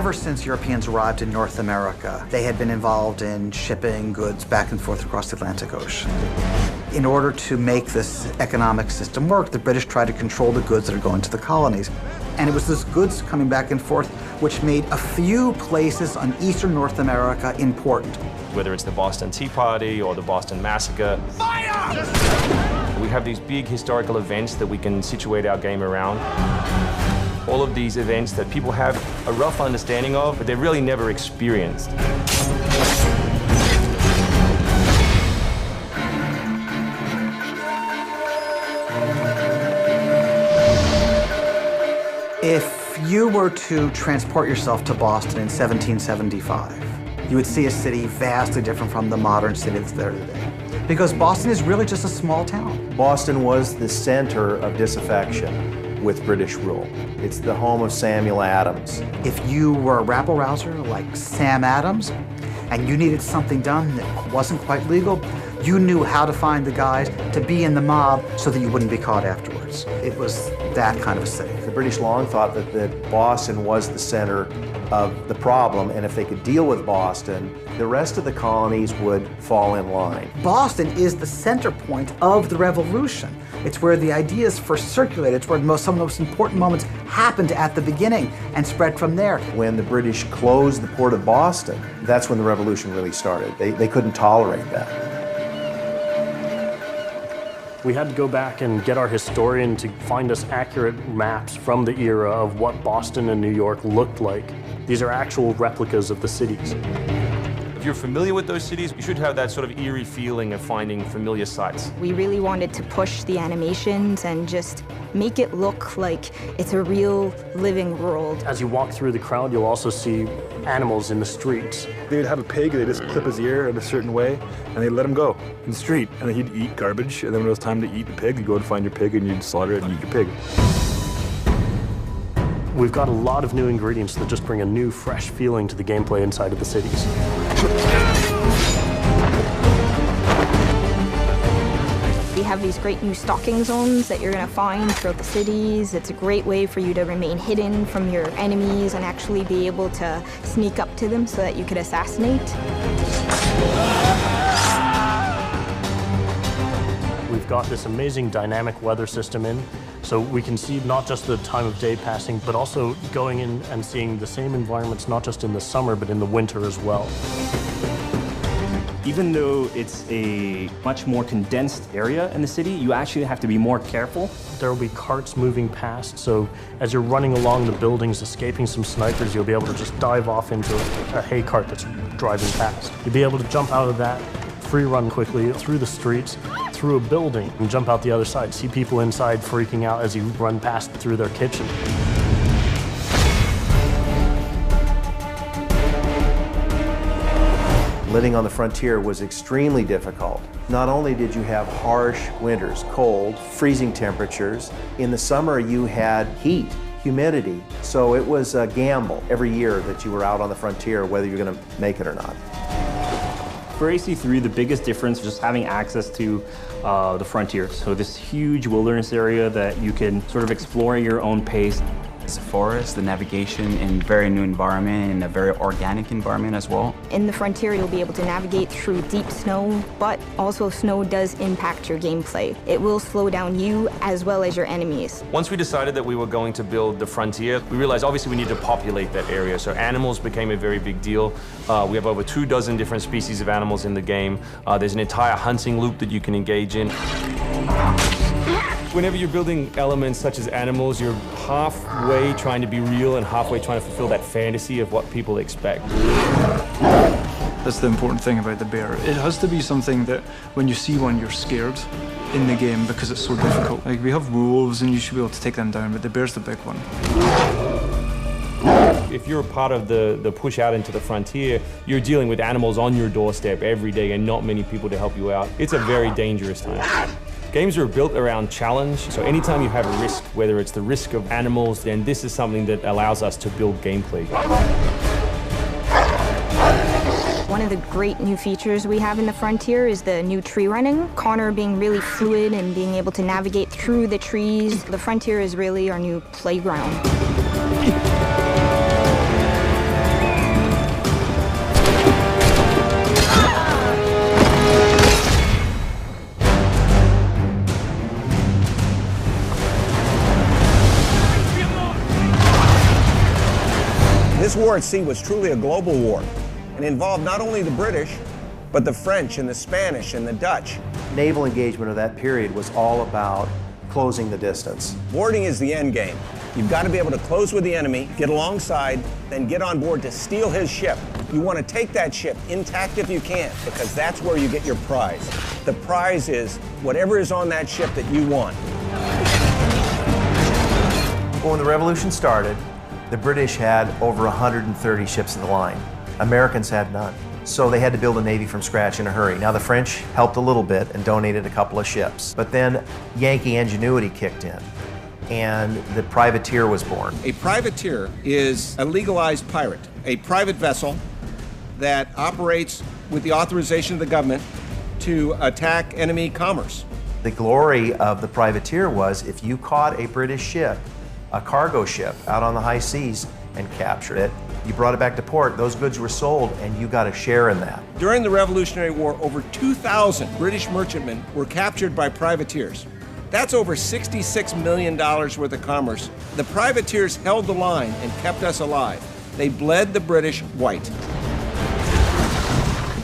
Ever since Europeans arrived in North America, they had been involved in shipping goods back and forth across the Atlantic Ocean. In order to make this economic system work, the British tried to control the goods that are going to the colonies. And it was this goods coming back and forth which made a few places on eastern North America important. Whether it's the Boston Tea Party or the Boston Massacre. Fire! We have these big historical events that we can situate our game around. All of these events that people have a rough understanding of, but they've really never experienced. If you were to transport yourself to Boston in 1775, you would see a city vastly different from the modern city that's there today. Because Boston is really just a small town. Boston was the center of disaffection with British rule. It's the home of Samuel Adams. If you were a rabble-rouser like Sam Adams, and you needed something done that wasn't quite legal, you knew how to find the guys to be in the mob so that you wouldn't be caught afterwards. It was that kind of a city. The British long thought that Boston was the center of the problem, and if they could deal with Boston, the rest of the colonies would fall in line. Boston is the center point of the Revolution. It's where the ideas first circulated. It's where some of the most important moments happened at the beginning and spread from there. When the British closed the port of Boston, that's when the Revolution really started. They couldn't tolerate that. We had to go back and get our historian to find us accurate maps from the era of what Boston and New York looked like. These are actual replicas of the cities. If you're familiar with those cities, you should have that sort of eerie feeling of finding familiar sights. We really wanted to push the animations and just make it look like it's a real living world. As you walk through the crowd, you'll also see animals in the streets. They would have a pig, they just clip his ear in a certain way, and they'd let him go in the street. And then he'd eat garbage, and then when it was time to eat the pig, you'd go and find your pig, and you'd slaughter it and eat your pig. We've got a lot of new ingredients that just bring a new, fresh feeling to the gameplay inside of the cities. We have these great new stalking zones that you're going to find throughout the cities. It's a great way for you to remain hidden from your enemies and actually be able to sneak up to them so that you could assassinate. We've got this amazing dynamic weather system in, so we can see not just the time of day passing, but also going in and seeing the same environments, not just in the summer, but in the winter as well. Even though it's a much more condensed area in the city, you actually have to be more careful. There will be carts moving past, so as you're running along the buildings, escaping some snipers, you'll be able to just dive off into a hay cart that's driving past. You'll be able to jump out of that, free run quickly through the streets, through a building, and jump out the other side. See people inside freaking out as you run past through their kitchen. Living on the frontier was extremely difficult. Not only did you have harsh winters, cold, freezing temperatures, in the summer you had heat, humidity, so it was a gamble every year that you were out on the frontier, whether you're going to make it or not. For AC3, the biggest difference is just having access to the frontier. So this huge wilderness area that you can sort of explore at your own pace. It's a forest, the navigation in very new environment and a very organic environment as well. In the frontier, you'll be able to navigate through deep snow, but also snow does impact your gameplay. It will slow down you as well as your enemies. Once we decided that we were going to build the frontier, we realized obviously we need to populate that area. So animals became a very big deal. We have over 24 different species of animals in the game. There's an entire hunting loop that you can engage in. Whenever you're building elements such as animals, you're halfway trying to be real and halfway trying to fulfill that fantasy of what people expect. That's the important thing about the bear. It has to be something that when you see one, you're scared in the game because it's so difficult. Like, we have wolves and you should be able to take them down, but the bear's the big one. If you're a part of the push out into the frontier, you're dealing with animals on your doorstep every day and not many people to help you out. It's a very dangerous time. Games are built around challenge, so anytime you have a risk, whether it's the risk of animals, then this is something that allows us to build gameplay. One of the great new features we have in the frontier is the new tree running. Connor being really fluid and being able to navigate through the trees. The frontier is really our new playground. war at sea was truly a global war and involved not only the British, but the French and the Spanish and the Dutch. Naval engagement of that period was all about closing the distance. Boarding is the end game. You've got to be able to close with the enemy, get alongside, then get on board to steal his ship. You want to take that ship intact if you can, because that's where you get your prize. The prize is whatever is on that ship that you want. When the revolution started, the British had over 130 ships in the line. Americans had none. So they had to build a navy from scratch in a hurry. Now the French helped a little bit and donated a couple of ships. But then Yankee ingenuity kicked in and the privateer was born. A privateer is a legalized pirate, a private vessel that operates with the authorization of the government to attack enemy commerce. The glory of the privateer was if you caught a British ship, a cargo ship out on the high seas and captured it, you brought it back to port, those goods were sold and you got a share in that. During the Revolutionary War, over 2,000 British merchantmen were captured by privateers. That's over $66 million worth of commerce. The privateers held the line and kept us alive. They bled the British white.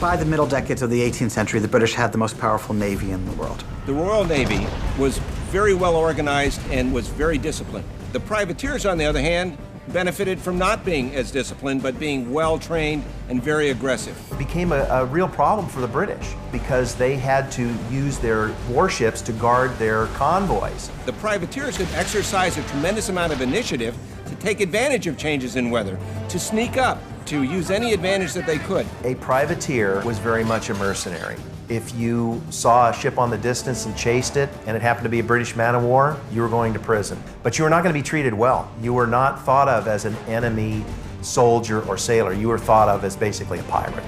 By the middle decades of the 18th century, the British had the most powerful navy in the world. The Royal Navy was very well organized and was very disciplined. The privateers, on the other hand, benefited from not being as disciplined, but being well-trained and very aggressive. It became a real problem for the British because they had to use their warships to guard their convoys. The privateers had exercised a tremendous amount of initiative to take advantage of changes in weather, to sneak up, to use any advantage that they could. A privateer was very much a mercenary. If you saw a ship on the distance and chased it, and it happened to be a British man-of-war, you were going to prison. But you were not going to be treated well. You were not thought of as an enemy soldier or sailor. You were thought of as basically a pirate.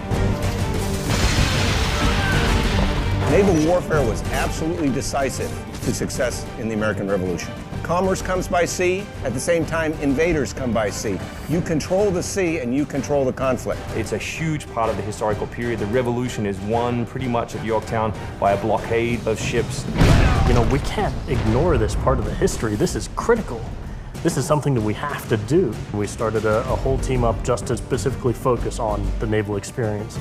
Naval warfare was absolutely decisive to success in the American Revolution. Commerce comes by sea, at the same time invaders come by sea. You control the sea and you control the conflict. It's a huge part of the historical period. The revolution is won pretty much at Yorktown by a blockade of ships. You know, we can't ignore this part of the history. This is critical. This is something that we have to do. We started a whole team up just to specifically focus on the naval experience.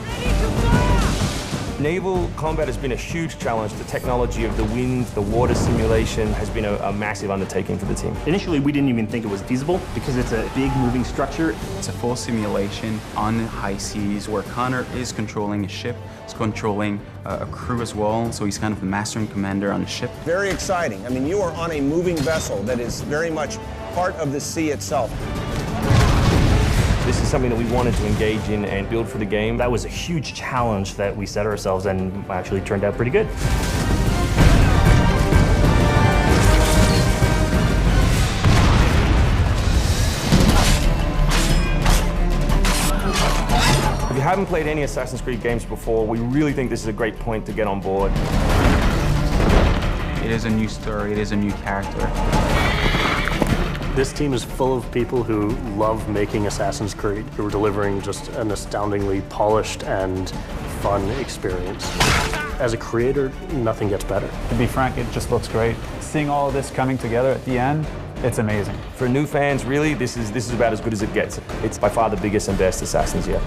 Naval combat has been a huge challenge. The technology of the wind, the water simulation has been a massive undertaking for the team. Initially, we didn't even think it was feasible because it's a big moving structure. It's a full simulation on the high seas where Connor is controlling a ship, he's controlling a crew as well, so he's kind of the master and commander on the ship. Very exciting. I mean, you are on a moving vessel that is very much part of the sea itself. This is something that we wanted to engage in and build for the game. That was a huge challenge that we set ourselves and actually turned out pretty good. If you haven't played any Assassin's Creed games before, we really think this is a great point to get on board. It is a new story, it is a new character. This team is full of people who love making Assassin's Creed, who are delivering just an astoundingly polished and fun experience. As a creator, nothing gets better. To be frank, it just looks great. Seeing all of this coming together at the end, it's amazing. For new fans, really, this is about as good as it gets. It's by far the biggest and best Assassins yet.